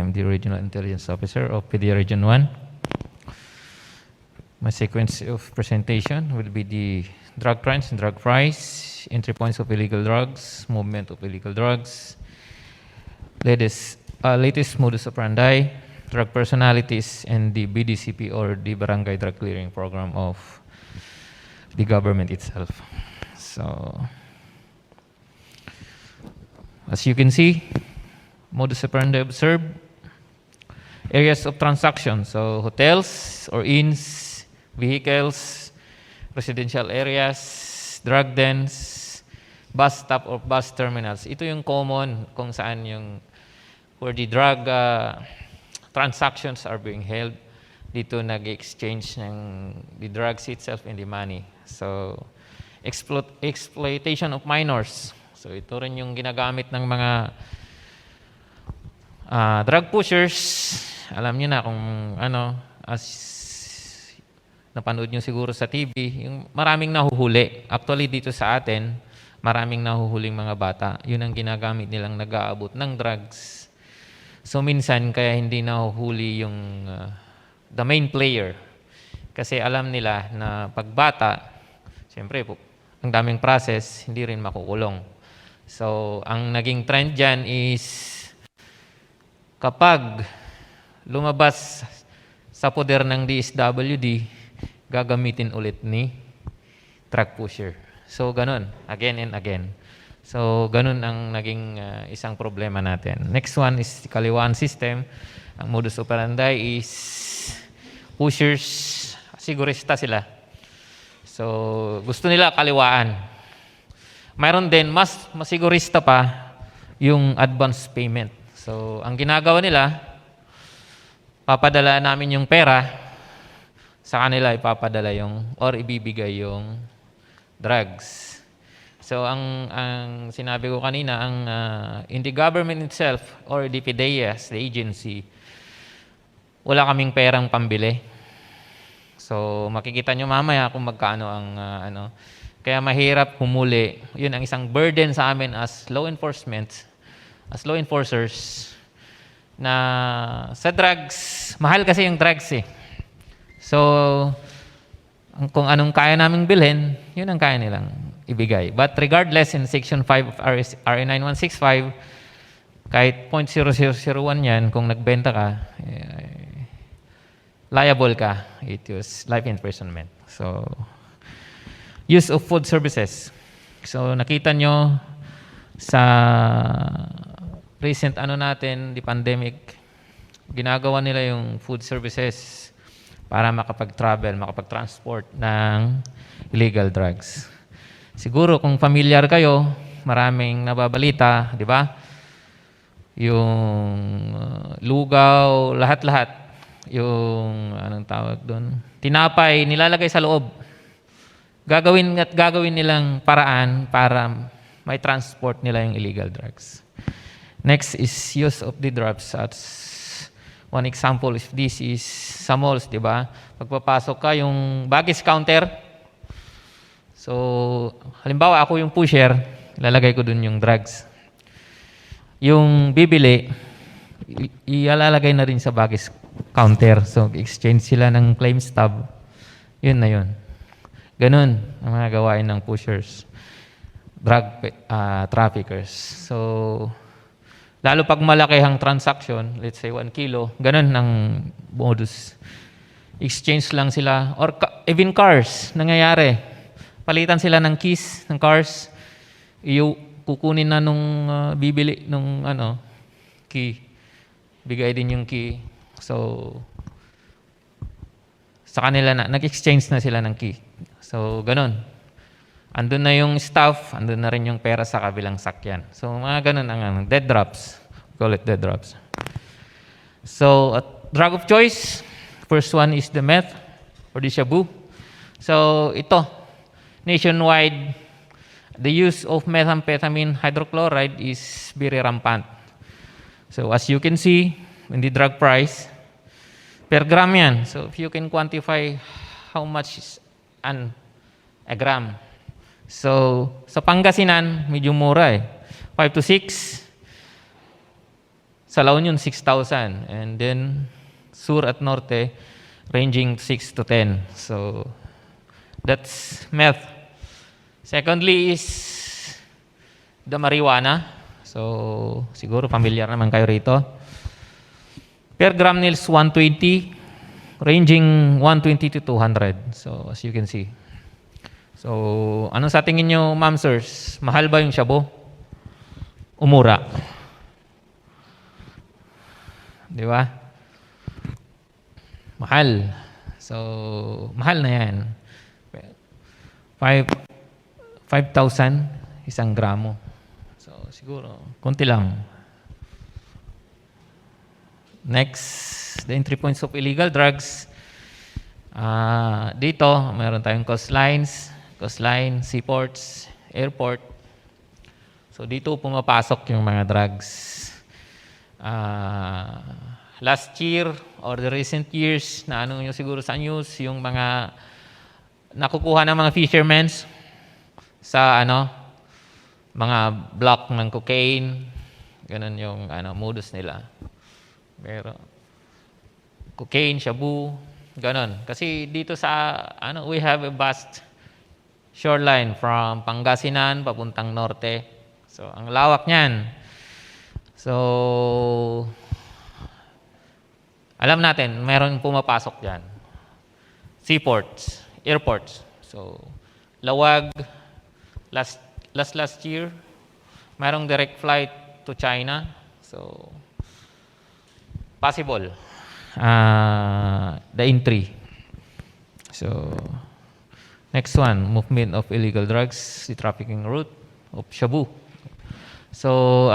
I'm the Regional Intelligence Officer of PD Region 1. My sequence of presentation will be the drug trends and drug price, entry points of illegal drugs, movement of illegal drugs, latest modus operandi, drug personalities, and the BDCP or the Barangay Drug Clearing Program of the government itself. So, as you can see, modus operandi observed, areas of transaction, so hotels or inns, vehicles, residential areas, drug dens, bus stop or bus terminals. Ito yung common kung saan yung where the drug transactions are being held. Dito nag-exchange ng the drugs itself and the money. So, exploitation of minors. So, ito rin yung ginagamit ng mga drug pushers. Alam niyo na kung ano, as napanood niyo siguro sa TV, yung maraming nahuhuli. Actually, dito sa atin, maraming nahuhuling mga bata. Yun ang ginagamit nilang nag-aabot ng drugs. So, minsan, kaya hindi nahuhuli yung the main player. Kasi alam nila na pag bata, siyempre po, ang daming process, hindi rin makukulong. So, ang naging trend dyan is kapag lumabas sa poder ng DSWD, gagamitin ulit ni drug pusher. So, ganun, again and again. So, ganun ang naging isang problema natin. Next one is kaliwaan system. Ang modus operandi is pushers, sigurista sila. So, gusto nila kaliwaan. Mayroon din, mas masigurista pa yung advance payment. So, ang ginagawa nila, papadala namin yung pera, sa kanila ipapadala yung, or ibibigay yung drugs. So, ang sinabi ko kanina, in the government itself, or the PDEA, the agency, wala kaming perang pambili. So, makikita nyo mamaya kung magkano ang kaya mahirap humuli. Yun ang isang burden sa amin as law enforcement, as law enforcers, na sa drugs, mahal kasi yung drugs eh. So, kung anong kaya naming bilhin, yun ang kaya nilang ibigay. But regardless, in Section 5 of RA 9165, kahit 0.0001 yan, kung nagbenta ka, liable ka. It was life imprisonment. So, use of food services. So, nakita nyo sa recent natin, the pandemic, ginagawa nila yung food services para makapag-travel, makapag-transport ng illegal drugs. Siguro kung familiar kayo, maraming nababalita, di ba? Yung lugaw, lahat-lahat. Yung, anong tawag doon? Tinapay, nilalagay sa loob. Gagawin nilang paraan para may transport nila yung illegal drugs. Next is use of the drugs. One example is this is sa malls, di ba? Pagpapasok ka, yung baggage counter. So, halimbawa ako yung pusher, ilalagay ko dun yung drugs. Yung bibili, ilalagay na rin sa baggage counter. So, exchange sila ng claim stub. Yun na yun. Ganun ang mga gawain ng pushers, drug traffickers. So, lalo pag malaki ang transaction, let's say 1 kilo, ganun ang modus. Exchange lang sila. Or even cars, nangyayari. Palitan sila ng keys ng cars. Kukunin na nung bibili nung key. Bigay din yung key. So, sa kanila na, nag-exchange na sila ng key. So, ganun. Andun na yung staff, andun na rin yung pera sa kabilang sakyan. So, mga ganun ang dead drops. We call it dead drops. So, drug of choice, first one is the meth or the shabu. So, ito, nationwide, the use of methamphetamine hydrochloride is very rampant. So, as you can see, in the drug price, per gram yan. So, if you can quantify how much is a gram. So, sa Pangasinan, medyo mura eh. 5 to 6. Sa La Union, 6,000. And then, Sur at Norte, ranging 6 to 10. So, that's meth. Secondly is the marijuana. So, siguro familiar naman kayo rito. Per gram nils, 120, ranging 120 to 200. So, as you can see. So, ano sa tingin nyo, ma'am, sirs? Mahal ba yung shabu? Umura. Di ba? Mahal. So, mahal na yan. 5,000 isang gramo. So, siguro, konti lang. Next, the entry points of illegal drugs. Dito, mayroon tayong coastline, seaports, airport. So, dito pumapasok yung mga drugs. Last year or the recent years, na ano yung siguro sa news, yung mga nakukuha ng mga fishermen sa mga block ng cocaine. Ganun yung modus nila. Pero cocaine, shabu, ganun. Kasi dito sa we have a vast shoreline from Pangasinan papuntang norte. So ang lawak niyan. So alam natin, meron pumapasok diyan. Seaports, airports. So Lawag last year, mayroong direct flight to China. So possible the entry. So next one, movement of illegal drugs, the trafficking route of shabu. So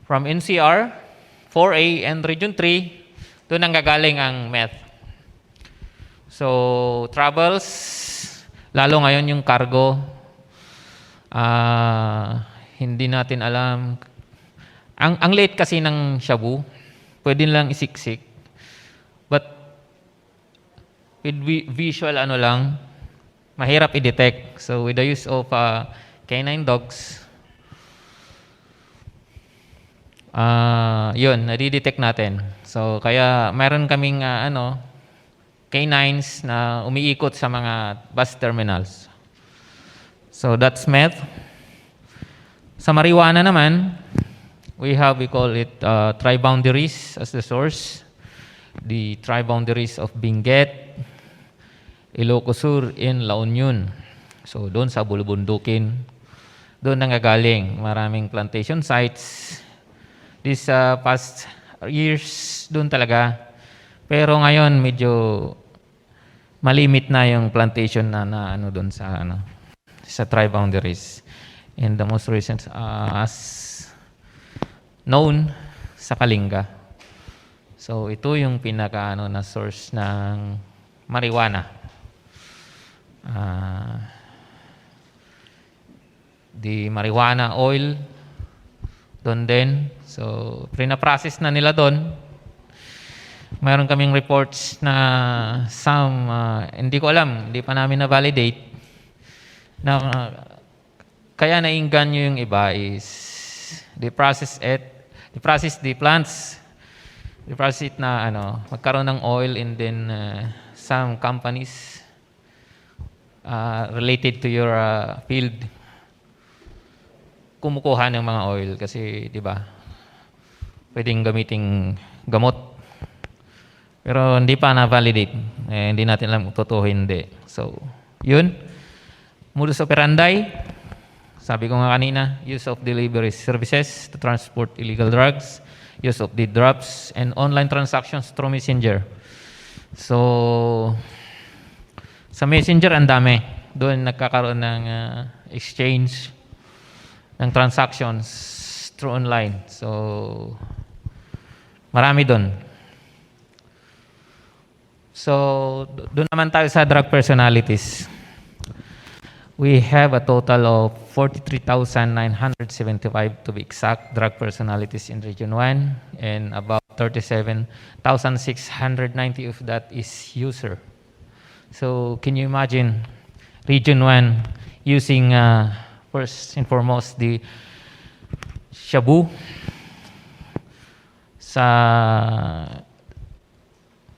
from NCR 4A and Region 3, doon ang gagaling ang meth. So travels, lalo ngayon yung cargo, hindi natin alam. Ang late kasi ng shabu, pwede lang isiksik. But with visual lang, mahirap i-detect. So with the use of canine dogs, yun, nadi-detect natin. So kaya mayroon kaming canines na umiikot sa mga bus terminals. So that's meth. Sa marijuana naman, we call it tri-boundaries as the source. The tri-boundaries of Benguet, Ilocos Sur, in La Union. So doon sa Bulubundukin, doon nanggagaling. Maraming plantation sites. This past years, doon talaga. Pero ngayon, medyo malimit na yung plantation na doon sa tri-boundaries. And the most recent as known sa Kalinga. So ito yung pinaka na source ng marijuana. The marijuana oil doon din. So prina-process na nila doon. Mayroon kaming reports na some hindi ko alam, hindi pa namin na-validate na kaya nainganyo yung iba is they process the plants. They process it na magkaroon ng oil, and then some companies related to your field kumukuha ng mga oil kasi 'di ba? Pwedeng gamiting gamot. Pero hindi pa na-validate. Hindi natin alam kung totoo hindi. So, yun. Modus operandi. Sabi ko nga kanina, use of delivery services to transport illegal drugs, use of the drops, and online transactions through Messenger. So, sa Messenger, ang dami. Doon nagkakaroon ng exchange ng transactions through online. So, marami doon. So, doon naman tayo sa drug personalities. We have a total of 43,975 to be exact drug personalities in Region 1, and about 37,690 of that is user. So, can you imagine Region 1 using first and foremost the shabu, Sa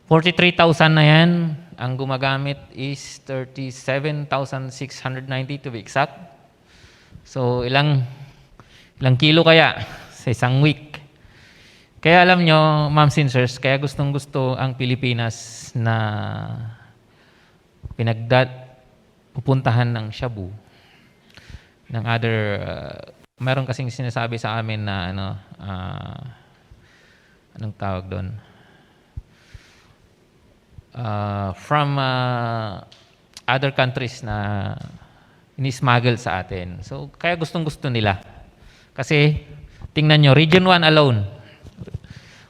43,000 na yan, ang gumagamit is 37,690 to be exact. So, ilang kilo kaya sa isang week? Kaya alam nyo, ma'ams and sirs, kaya gustong-gusto ang Pilipinas na pupuntahan ng Shabu, ng other, meron kasing sinasabi sa amin na anong tawag doon? From other countries na inismuggle sa atin. So, kaya gustong-gusto nila. Kasi, tingnan nyo, Region 1 alone,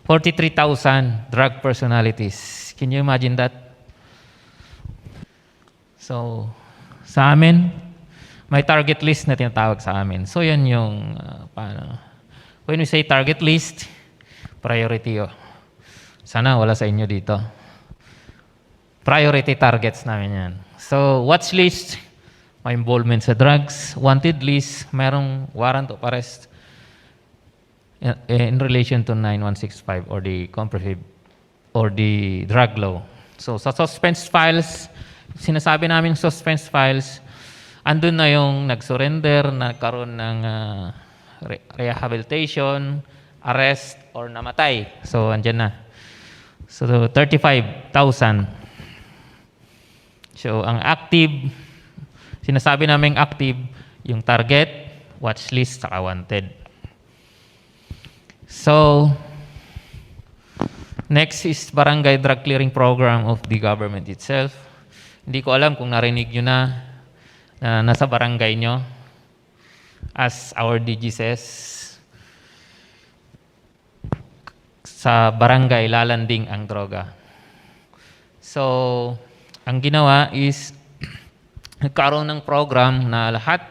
43,000 drug personalities. Can you imagine that? So, sa amin, may target list na tinatawag sa amin. So, yan yung, paano. When we say target list, priority. Sana wala sa inyo dito. Priority targets namin yan. So, watch list, may involvement sa drugs. Wanted list, mayroong warrant of arrest in relation to 9165 or the comprehensive or the drug law. So, sa suspense files, sinasabi namin suspense files, andun na yung nag-surrender, nagkaroon ng rehabilitation, arrest, or namatay. So, andyan na. So, 35,000. So, ang active, sinasabi namin active, yung target, watch list, saka wanted. So, next is Barangay Drug Clearing Program of the government itself. Hindi ko alam kung narinig nyo na nasa barangay nyo. As our DG says, sa barangay lalanding ang droga. So, ang ginawa is nagkaroon ng program na lahat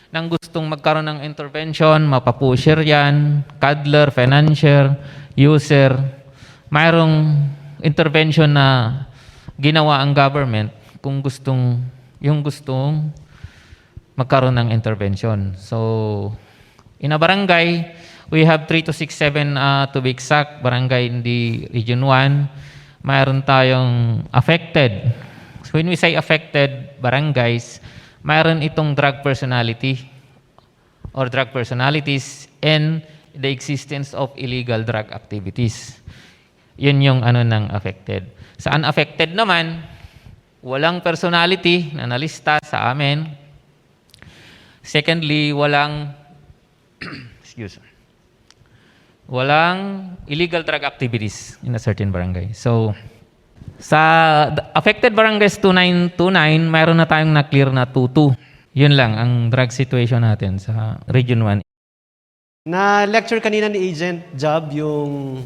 ng gustong magkaroon ng intervention, mapapusher yan, cuddler, financier, user, mayroong intervention na ginawa ang government kung gustong magkaroon ng intervention. So, in a barangay, we have 3 to 6, 7 to be exact, barangay in the Region 1. Mayroon tayong affected. So, when we say affected barangays, mayroon itong drug personality or drug personalities and the existence of illegal drug activities. Yun yung ng affected. Sa unaffected naman, walang personality na nalista sa amin. Secondly, walang walang illegal drug activities in a certain barangay. So, sa affected barangays 2929, mayroon na tayong na-clear na 22. Yun lang ang drug situation natin sa Region 1. Na-lecture kanina ni Agent Job yung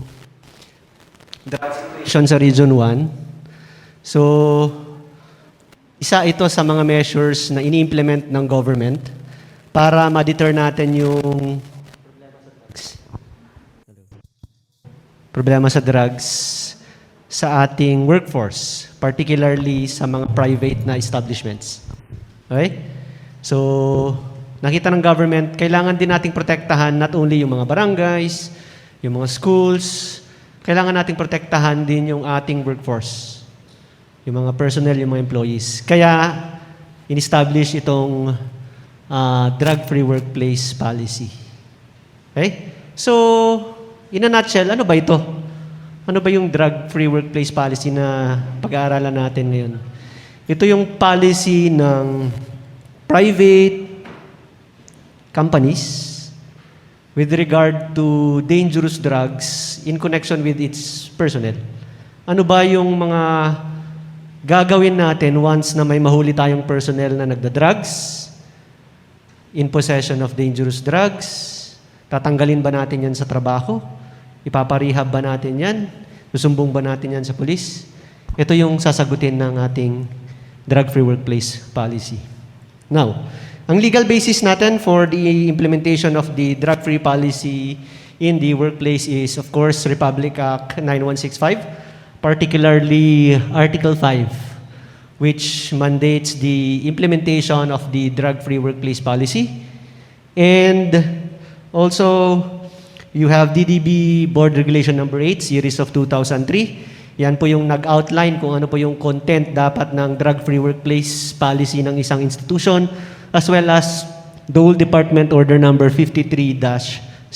drug situation sa Region 1. So, isa ito sa mga measures na ini-implement ng government para ma-deter natin yung problema sa drugs sa ating workforce, particularly sa mga private na establishments. Okay? So, nakita ng government, kailangan din nating protektahan not only yung mga barangays, yung mga schools, kailangan nating protektahan din yung ating workforce, yung mga personnel, yung mga employees. Kaya, in-establish itong drug-free workplace policy. Okay? So, in a nutshell, ano ba ito? Ano ba yung drug-free workplace policy na pag-aaralan natin ngayon? Ito yung policy ng private companies with regard to dangerous drugs in connection with its personnel. Ano ba yung mga gagawin natin once na may mahuli tayong personnel na nagda-drugs, in possession of dangerous drugs? Tatanggalin ba natin yan sa trabaho? Ipaparehab ba natin yan? Susumbong ba natin yan sa pulis? Ito yung sasagutin ng ating drug-free workplace policy. Now, ang legal basis natin for the implementation of the drug-free policy in the workplace is, of course, Republic Act 9165, particularly Article 5, which mandates the implementation of the drug-free workplace policy. And also, you have DDB Board Regulation Number 8, Series of 2003. Yan po yung nag-outline kung ano po yung content dapat ng drug-free workplace policy ng isang institution, as well as Dole Department Order Number 53-03.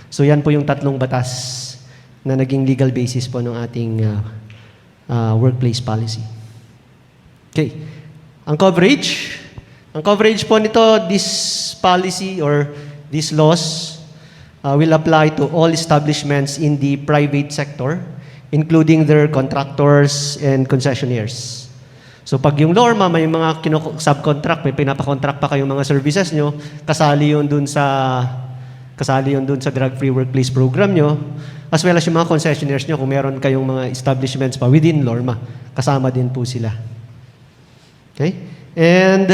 So yan po yung tatlong batas na naging legal basis po ng ating workplace policy. Okay. Ang coverage po nito, this policy or these laws will apply to all establishments in the private sector, including their contractors and concessionaires. So pag yung LORMA, may mga subcontract, may pinapakontract pa kayong mga services nyo, kasali yun dun sa drug-free workplace program nyo, as well as yung mga concessionaires nyo, kung meron kayong mga establishments pa within LORMA, kasama din po sila. Okay? And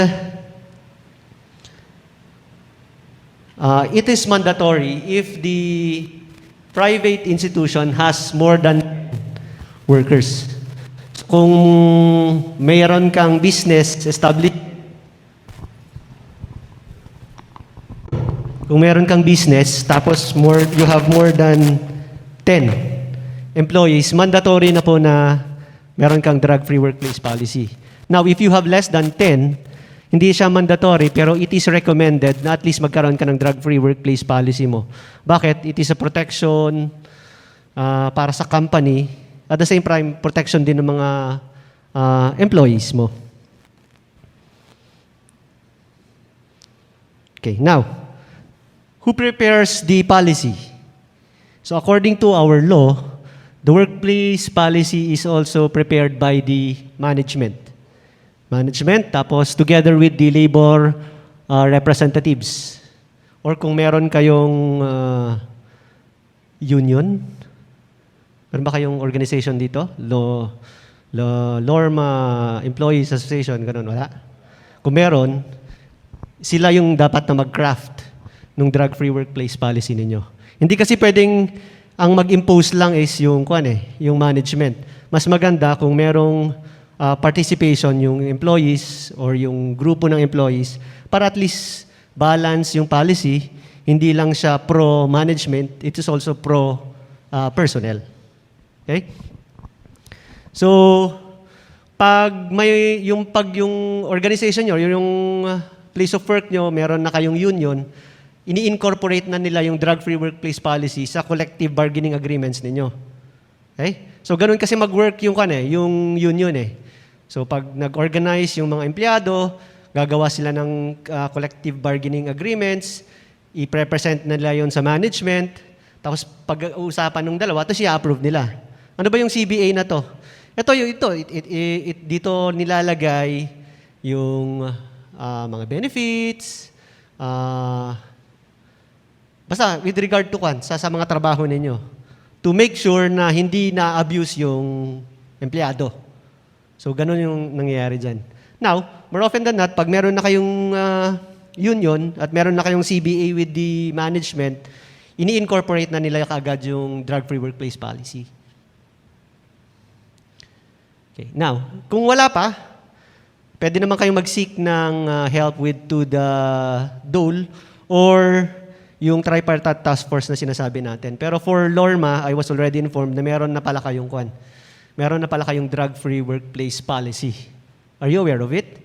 it is mandatory if the private institution has more than workers. Kung mayroon kang business established, tapos you have more than 10 employees, mandatory na po na meron kang drug-free workplace policy. Now, if you have less than 10, hindi siya mandatory, pero it is recommended na at least magkaroon ka ng drug-free workplace policy mo. Bakit? It is a protection para sa company, at the same time, protection din ng mga employees mo. Okay, now, who prepares the policy? So according to our law, the workplace policy is also prepared by the management. Tapos together with the labor representatives. Or kung meron kayong union, meron ba kayong organization dito? LORMA Employees Association, ganun, wala? Kung meron, sila yung dapat na mag-craft ng drug-free workplace policy ninyo. Hindi kasi pwedeng ang mag-impose lang is yung management. Mas maganda kung merong participation yung employees or yung grupo ng employees para at least balance yung policy, hindi lang siya pro-management, it is also pro-personnel. Okay? So, pag yung organization nyo, yung place of work nyo, meron na kayong union, ini-incorporate na nila yung drug-free workplace policy sa collective bargaining agreements ninyo. Okay? So, ganun kasi mag-work yung union eh. So, pag nag-organize yung mga empleyado, gagawa sila ng collective bargaining agreements, i-represent nila yon sa management, tapos pag-uusapan ng dalawa, tapos i-approve nila. Ano ba yung CBA na to? Dito nilalagay yung mga benefits, basta with regard to sa mga trabaho ninyo, to make sure na hindi na-abuse yung empleyado. So, ganun yung nangyayari dyan. Now, more often than not, pag meron na kayong union at meron na kayong CBA with the management, ini-incorporate na nila kaagad yung drug-free workplace policy. Okay. Now, kung wala pa, pwede naman kayong mag-seek ng help to the DOLE or yung tripartite task force na sinasabi natin. Pero for LORMA, I was already informed na meron na pala kayong drug-free workplace policy. Are you aware of it?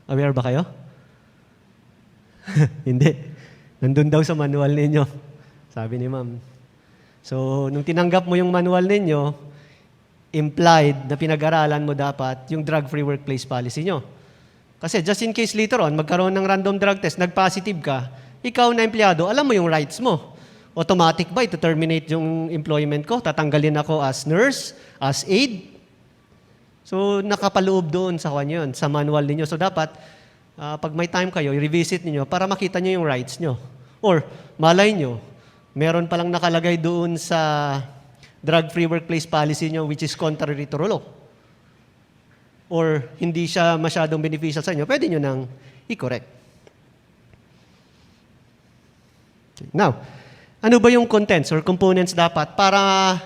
Aware ba kayo? Hindi. Nandun daw sa manual ninyo. Sabi ni ma'am. So, nung tinanggap mo yung manual ninyo, implied na pinag-aralan mo dapat yung drug-free workplace policy nyo. Kasi just in case later on, magkaroon ng random drug test, nag-positive ka, ikaw na empleyado, alam mo yung rights mo. Automatic ba ito terminate yung employment ko? Tatanggalin ako as nurse, as aide? So, nakapaloob doon sa sa manual ninyo. So, dapat, pag may time kayo, i-revisit niyo para makita niyo yung rights nyo. Or, malay nyo, meron palang nakalagay doon sa drug-free workplace policy nyo which is contrary to law. Or, hindi siya masyadong beneficial sa inyo, pwede nyo nang i-correct. Okay. Now, ano ba yung contents or components dapat para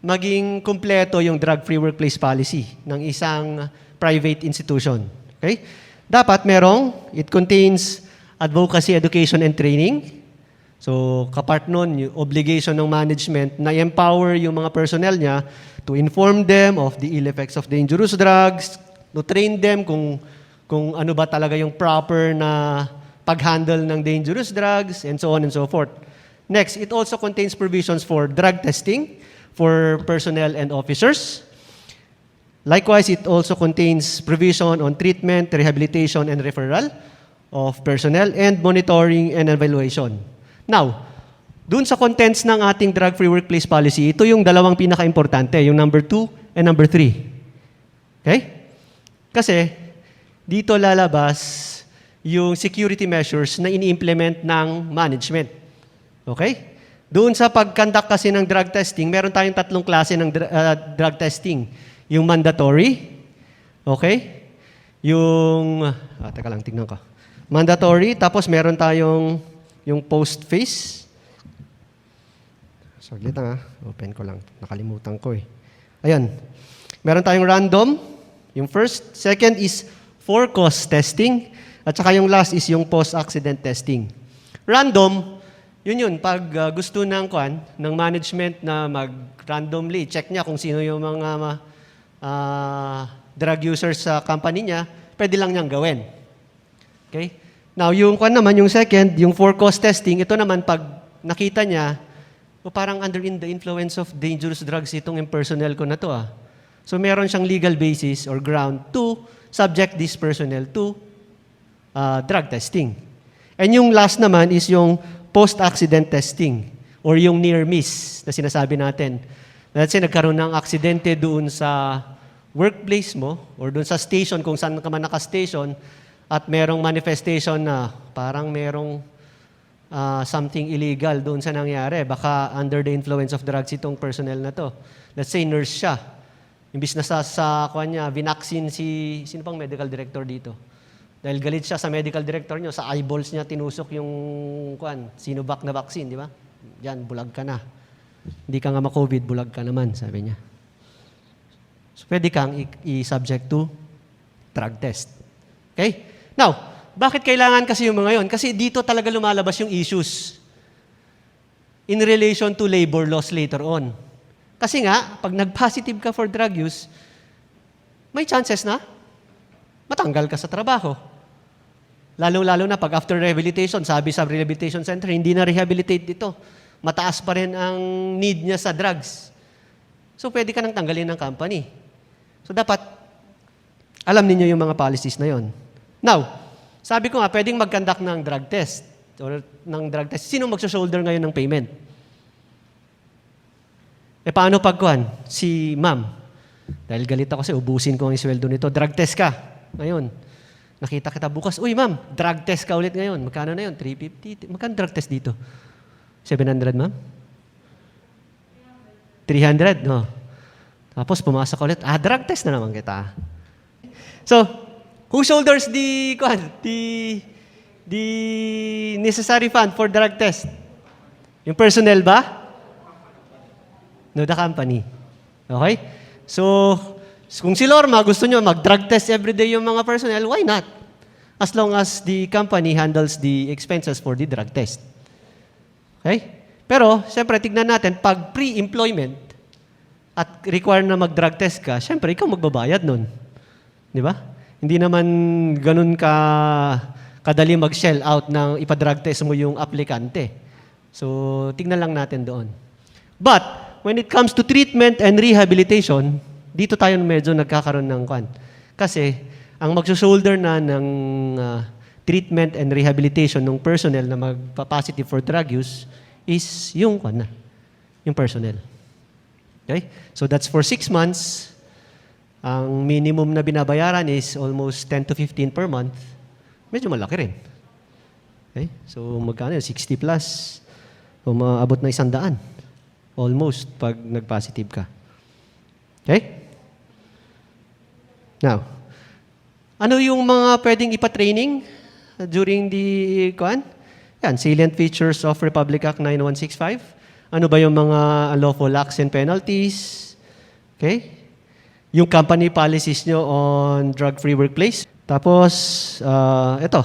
maging kumpleto yung drug-free workplace policy ng isang private institution? Okay? Dapat it contains advocacy, education, and training. So, kapart nun, yung obligation ng management na empower yung mga personnel niya to inform them of the ill effects of dangerous drugs, to train them kung ano ba talaga yung proper na pag-handle ng dangerous drugs, and so on and so forth. Next, it also contains provisions for drug testing for personnel and officers. Likewise, it also contains provision on treatment, rehabilitation, and referral of personnel, and monitoring and evaluation. Now, dun sa contents ng ating drug-free workplace policy, ito yung dalawang pinaka-importante, yung number 2 and number 3. Okay? Kasi, dito lalabas yung security measures na ini-implement ng management. Okay? Doon sa pag-conduct kasi ng drug testing, meron tayong tatlong klase ng drug testing. Yung mandatory, okay? Yung, teka lang, tignan ko. Mandatory, tapos meron tayong yung post-phase. Saglit lang open ko lang. Nakalimutan ko eh. Ayan. Meron tayong random, yung first. Second is for-cause testing. At saka yung last is yung post-accident testing. Random, yun, pag gusto ng management na mag-randomly, check niya kung sino yung mga drug users sa company niya, pwede lang niyang gawin. Okay? Now, yung naman, yung second, yung for-cause testing, ito naman pag nakita niya, parang under in the influence of dangerous drugs itong personnel ko na to So, meron siyang legal basis or ground to subject this personnel to drug testing. And yung last naman is yung post-accident testing or yung near miss na sinasabi natin. Let's say nagkaroon ng aksidente doon sa workplace mo or doon sa station kung saan ka man naka-station at merong manifestation na parang merong something illegal doon sa nangyari. Baka under the influence of drugs itong personnel na to. Let's say nurse siya. Imbis na sa kanya, vinaksin sino pang medical director dito? Dahil galit siya sa medical director nyo, sa eyeballs niya tinusok yung Sinovac na vaccine, di ba? Yan, bulag ka na. Hindi ka nga ma-COVID, bulag ka naman, sabi niya. So, pwede kang i-subject to drug test. Okay? Now, bakit kailangan kasi yung mga yon? Kasi dito talaga lumalabas yung issues in relation to labor laws later on. Kasi nga, pag nag-positive ka for drug use, may chances na matanggal ka sa trabaho. Lalo-lalo na pag after rehabilitation, sabi sa rehabilitation center, hindi na rehabilitate dito. Mataas pa rin ang need niya sa drugs. So, pwede ka nang tanggalin ng company. So, dapat, alam niyo yung mga policies na yon. Now, sabi ko nga, pwedeng mag-conduct ng drug test or ng drug test. Sino magsa-shoulder ngayon ng payment? Paano pagkuhan? Si ma'am. Dahil galit ako kasi ubusin ko ang sweldo nito. Drug test ka. Ngayon, nakita kita bukas, uy ma'am, drug test ka ulit ngayon. Magkano na yun? 350? Magkano drug test dito? 700 ma'am? 300? No. Tapos pumasok ka ulit, drug test na naman kita. So, who shoulders the necessary fund for drug test? Yung personnel ba? No, the company. Okay? So, kung si Lorma gusto nyo mag-drug test everyday yung mga personnel, why not? As long as the company handles the expenses for the drug test. Okay? Pero, siyempre, tignan natin, pag pre-employment at require na mag-drug test ka, siyempre, ikaw magbabayad nun. Di ba? Hindi naman ganun kadali mag-shell out ng ipa-drug test mo yung aplikante. So, tignan lang natin doon. But, when it comes to treatment and rehabilitation, dito tayo medyo nagkakaroon ng Kasi, ang magsusolder na ng treatment and rehabilitation ng personnel na magpa-positive for drug use is yung yung personnel. Okay? So, that's for 6 months. Ang minimum na binabayaran is almost 10 to 15 per month. Medyo malaki rin. Okay? So, magkano 60 plus. O maabot na 100. Almost pag nag-positive ka. Okay? Now, ano yung mga pwedeng ipa-training during the salient features of Republic Act 9165. Ano ba yung mga unlawful acts and penalties? Okay? Yung company policies nyo on drug-free workplace. Tapos, ito.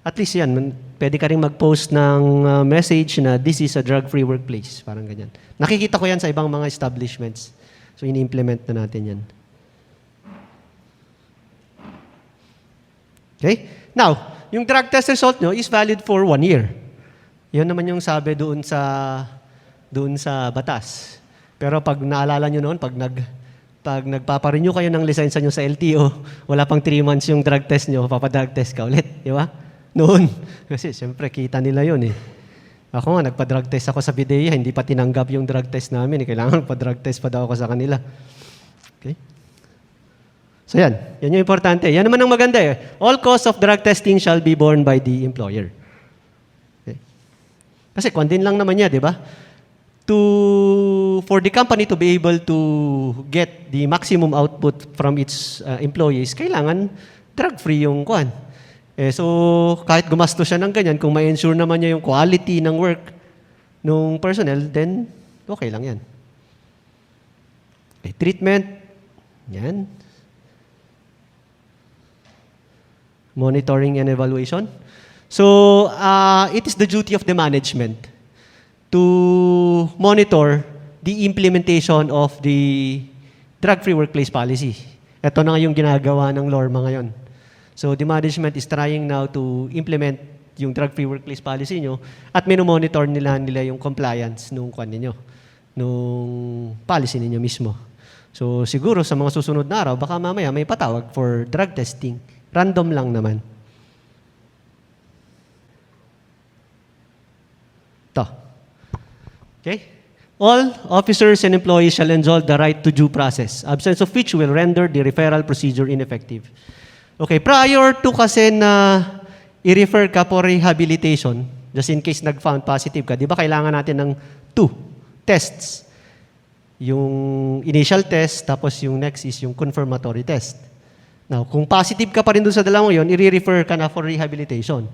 At least yan, pwede ka rin mag-post ng message na this is a drug-free workplace. Parang ganyan. Nakikita ko yan sa ibang mga establishments. So, ini-implement na natin yan. Okay? Now, yung drug test result nyo is valid for 1 year. Yan naman yung sabi doon sa batas. Pero pag naalala nyo noon, pag nagpaparenew kayo ng lisensya nyo sa LTO, wala pang 3 months yung drug test nyo, papadrug test ka ulit. Di ba? Noon. Kasi siyempre, kita nila yun eh. Ako nga, nagpa-drug test ako sa PIDEA, hindi pa tinanggap yung drug test namin. Kailangan pa-drug test pa daw ako sa kanila. Okay? So yan. Yan yung importante. Yan naman ang maganda eh. All costs of drug testing shall be borne by the employer. Okay? Kasi kwan din lang naman niya, di ba? For the company to be able to get the maximum output from its employees, kailangan drug-free yung kwan. So, kahit gumasto siya ng ganyan, kung ma-ensure naman niya yung quality ng work ng personnel, then okay lang yan. Okay, treatment, yan. Monitoring and evaluation. So, it is the duty of the management to monitor the implementation of the drug-free workplace policy. Ito na nga yung ginagawa ng LORMA ngayon. So, the management is trying now to implement yung drug-free workplace policy nyo at minomonitor nila yung compliance nung kwan ninyo, nung policy ninyo mismo. So, siguro sa mga susunod na araw, baka mamaya may patawag for drug testing. Random lang naman. Ito. Okay? All officers and employees shall enjoy the right to due process, absence of which will render the referral procedure ineffective. Okay, prior to kasi na i-refer ka for rehabilitation, just in case nag-found positive ka, di ba kailangan natin ng 2 tests? Yung initial test, tapos yung next is yung confirmatory test. Now, kung positive ka pa rin doon sa dalawang yun, i-refer ka na for rehabilitation.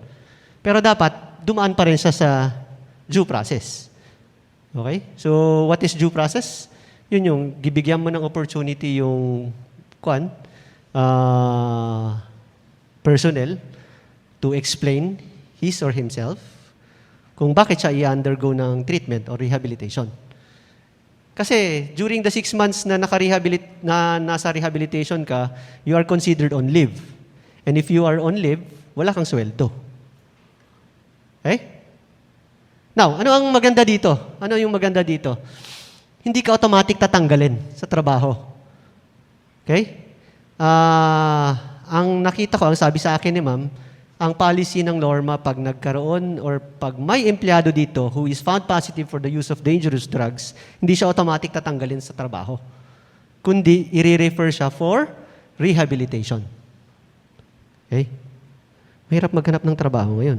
Pero dapat, dumaan pa rin siya sa due process. Okay? So, what is due process? Yun yung, gibigyan mo ng opportunity yung personnel to explain his or himself kung bakit siya i-undergo ng treatment or rehabilitation. Kasi during the 6 months na nasa rehabilitation ka, you are considered on leave. And if you are on leave, wala kang sweldo. Okay? Now, ano ang maganda dito? Ano yung maganda dito? Hindi ka automatic tatanggalin sa trabaho. Okay? Ang nakita ko, ang sabi sa akin ni ma'am, ang policy ng LORMA pag nagkaroon or pag may empleyado dito who is found positive for the use of dangerous drugs, hindi siya automatic tatanggalin sa trabaho. Kundi, i-refer siya for rehabilitation. Okay? Mahirap maghanap ng trabaho ngayon.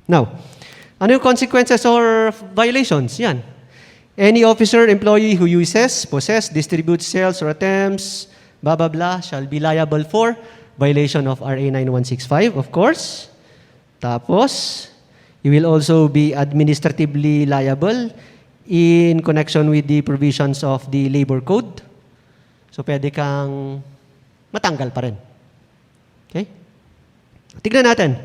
Now, ano yung consequences or violations? Yan. Any officer, employee who uses, possess, distributes, sells, or attempts, blah, blah, blah, shall be liable for violation of RA 9165, of course. Tapos, you will also be administratively liable in connection with the provisions of the labor code. So, pwede kang matanggal pa rin. Okay? Tignan natin.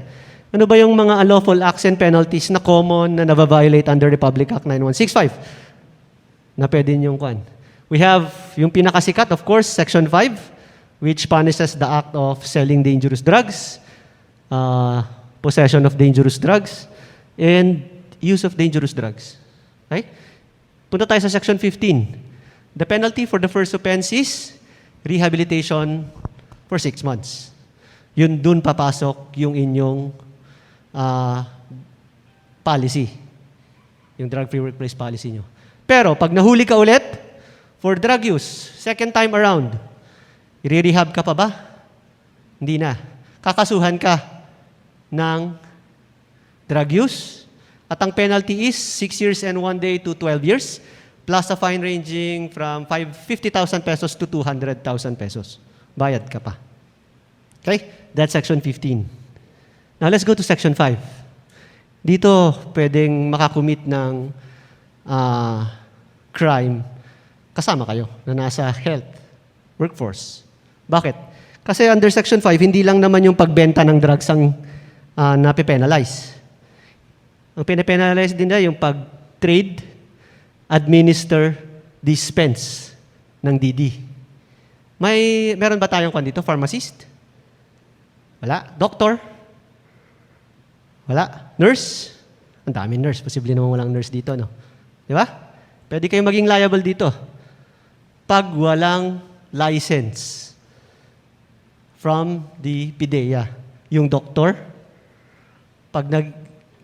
Ano ba yung mga unlawful acts and penalties na common na nababiolate under Republic Act 9165? Na pwede niyong kwan. We have yung pinakasikat, of course, Section 5, which punishes the act of selling dangerous drugs, possession of dangerous drugs, and use of dangerous drugs. Okay? Punta tayo sa Section 15. The penalty for the first offense is rehabilitation for 6 months. Yun, dun papasok yung inyong policy. Yung drug-free workplace policy nyo. Pero, pag nahuli ka ulit, for drug use, second time around, i-rehab ka pa ba? Hindi na. Kakasuhan ka ng drug use. At ang penalty is 6 years and 1 day to 12 years, plus a fine ranging from 50,000 pesos to 200,000 pesos. Bayad ka pa. Okay? That's Section 15. Now, let's go to Section 5. Dito, pwedeng makakumit ng crime kasama kayo na nasa health, workforce. Bakit? Kasi under Section 5, hindi lang naman yung pagbenta ng drugs ang napipenalize. Ang pinapenalize din nila yung pag-trade, administer, dispense ng DD. Meron ba tayong dito? Pharmacist? Wala. Doctor? Wala. Nurse? Ang daming nurse. Posible naman walang nurse dito, no? Di ba? Pwede kayong maging liable dito. Pag walang license from the PIDEA. Yung doktor,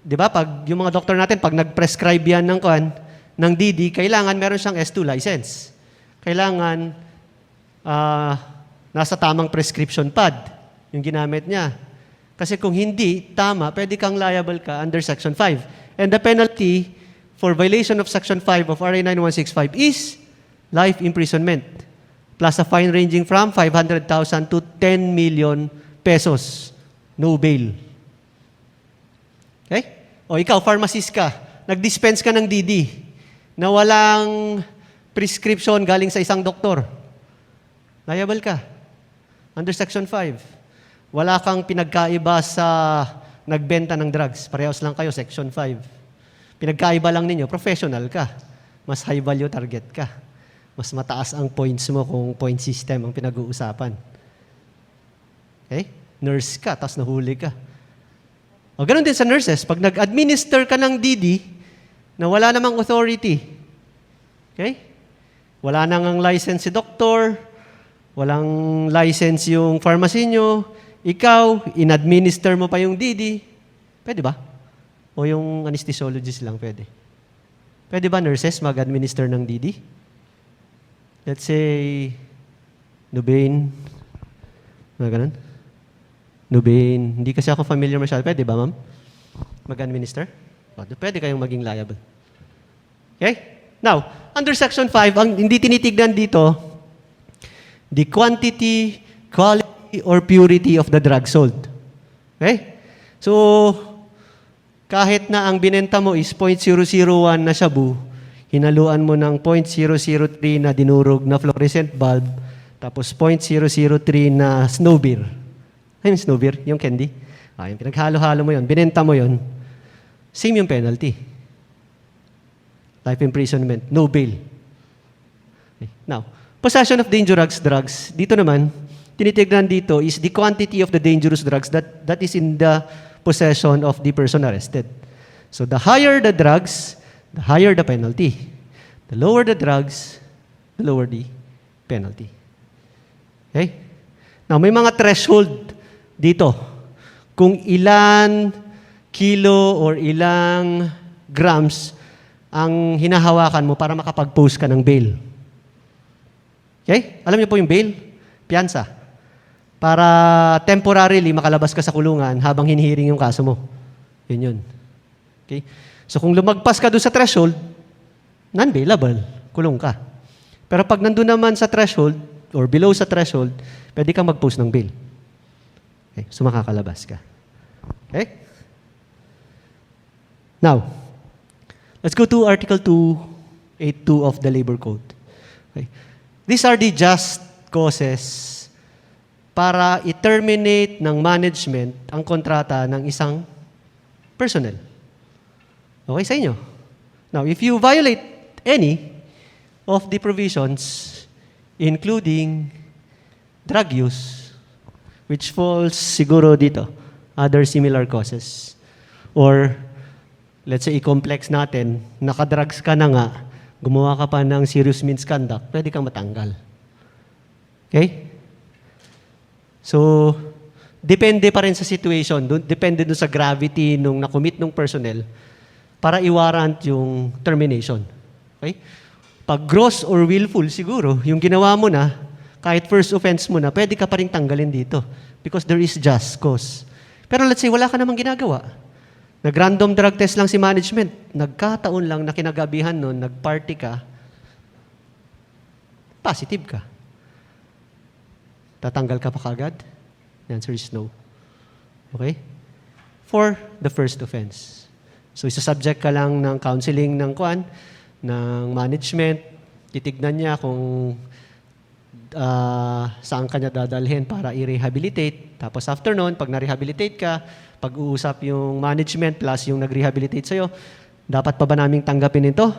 di ba? Pag yung mga doktor natin, pag nag-prescribe yan ng DD, kailangan meron siyang S2 license. Kailangan nasa tamang prescription pad yung ginamit niya. Kasi kung hindi tama, pwede kang liable ka under Section 5. And the penalty for violation of Section 5 of RA 9165 is life imprisonment plus a fine ranging from 500,000 to 10 million pesos. No bail. Okay? O ikaw, pharmacist ka, nag-dispense ka ng DD na walang prescription galing sa isang doktor. Liable ka. Under Section 5. Wala kang pinagkaiba sa nagbenta ng drugs. Parehas lang kayo, Section 5. Pinagkaiba lang ninyo, professional ka. Mas high value target ka. Mas mataas ang points mo kung point system ang pinag-uusapan. Okay? Nurse ka, tapos nahuli ka. O ganun din sa nurses, pag nag-administer ka ng DD na wala namang authority, okay? Wala nang license si doktor, walang license yung pharmacy nyo, ikaw, in-administer mo pa yung DD, pwede ba? O yung anesthesiologist lang pwede? Pwede ba nurses mag-administer ng DD? Let's say, Nubain, mga ganun. Nubain, hindi kasi ako familiar masyado. Pwede ba, ma'am? Mag-administer? O, pwede kayong maging liable. Okay? Now, under Section 5, ang hindi tinitignan dito, the quantity, quality, or purity of the drug sold. Okay? So, kahit na ang binenta mo is 0.001 na shabu, hinaluan mo ng 0.003 na dinurog na fluorescent bulb, tapos 0.003 na snow beer. Ay, snow beer, yung candy. Yung pinaghalo-halo mo yun, binenta mo yun, same yung penalty. Life imprisonment, no bail. Okay. Now, possession of dangerous drugs, dito naman, tinitignan dito is the quantity of the dangerous drugs that is in the possession of the person arrested. So the higher the drugs, the higher the penalty. The lower the drugs, the lower the penalty. Okay? Now, may mga threshold dito. Kung ilan kilo or ilang grams ang hinahawakan mo para makapag-post ka ng bail. Okay? Alam niyo po yung bail? Piyansa. Para temporarily makalabas ka sa kulungan habang hinihiring yung kaso mo. Yun yun. Okay? So kung lumagpas ka doon sa threshold, non-bailable, kulong ka. Pero pag nandun naman sa threshold or below sa threshold, pwede kang mag-post ng bail. Okay? So makakalabas ka. Okay? Now, let's go to Article 282 of the Labor Code. Okay? These are the just causes para i-terminate ng management ang kontrata ng isang personnel. Okay sa inyo? Now, if you violate any of the provisions, including drug use, which falls siguro dito, other similar causes, or let's say i-complex natin, nakadrugs ka na nga, gumawa ka pa ng serious misconduct, pwede kang matanggal. Okay? So, depende pa rin sa situation, depende dun sa gravity nung nakomit ng personnel para i-warrant yung termination. Okay? Pag gross or willful, siguro, yung ginawa mo na, kahit first offense mo na, pwede ka pa rin tanggalin dito because there is just cause. Pero let's say, wala ka namang ginagawa. Nag-random drug test lang si management. Nagkataon lang na kinagabihan nun, nag-party ka, positive ka. Tatanggal ka pa kaagad? The answer is no. Okay? For the first offense. So, isa-subject ka lang ng counseling ng ng management. Titignan niya kung saan ka niya dadalhin para i-rehabilitate. Tapos after nun, pag na-rehabilitate ka, pag-uusap yung management plus yung nag-rehabilitate sa'yo, dapat pa ba naming tanggapin ito?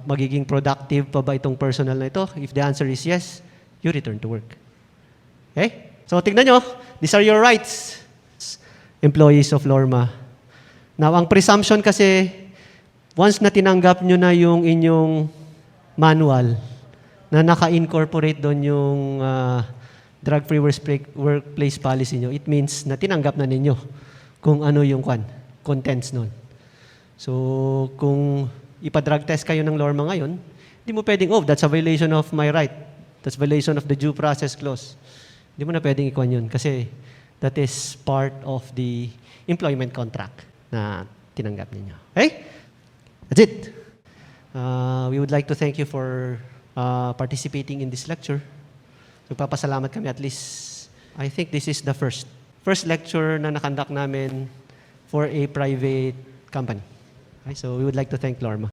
Magiging productive pa ba itong personal na ito? If the answer is yes, you return to work. Okay? So tignan nyo, these are your rights, employees of Lorma. Now, ang presumption kasi, once na tinanggap nyo na yung inyong manual, na naka-incorporate doon yung drug-free workplace policy nyo, it means na tinanggap na ninyo kung ano yung contents nun. So, kung ipa-drug test kayo ng Lorma ngayon, hindi mo pwedeng, oh, that's a violation of my right. That's violation of the due process clause. Hindi mo na pwedeng ikuan yun kasi that is part of the employment contract na tinanggap ninyo. Okay? That's it. We would like to thank you for participating in this lecture. Nagpapasalamat kami at least, I think this is the first lecture na nakandak namin for a private company. Okay? So we would like to thank Lorma.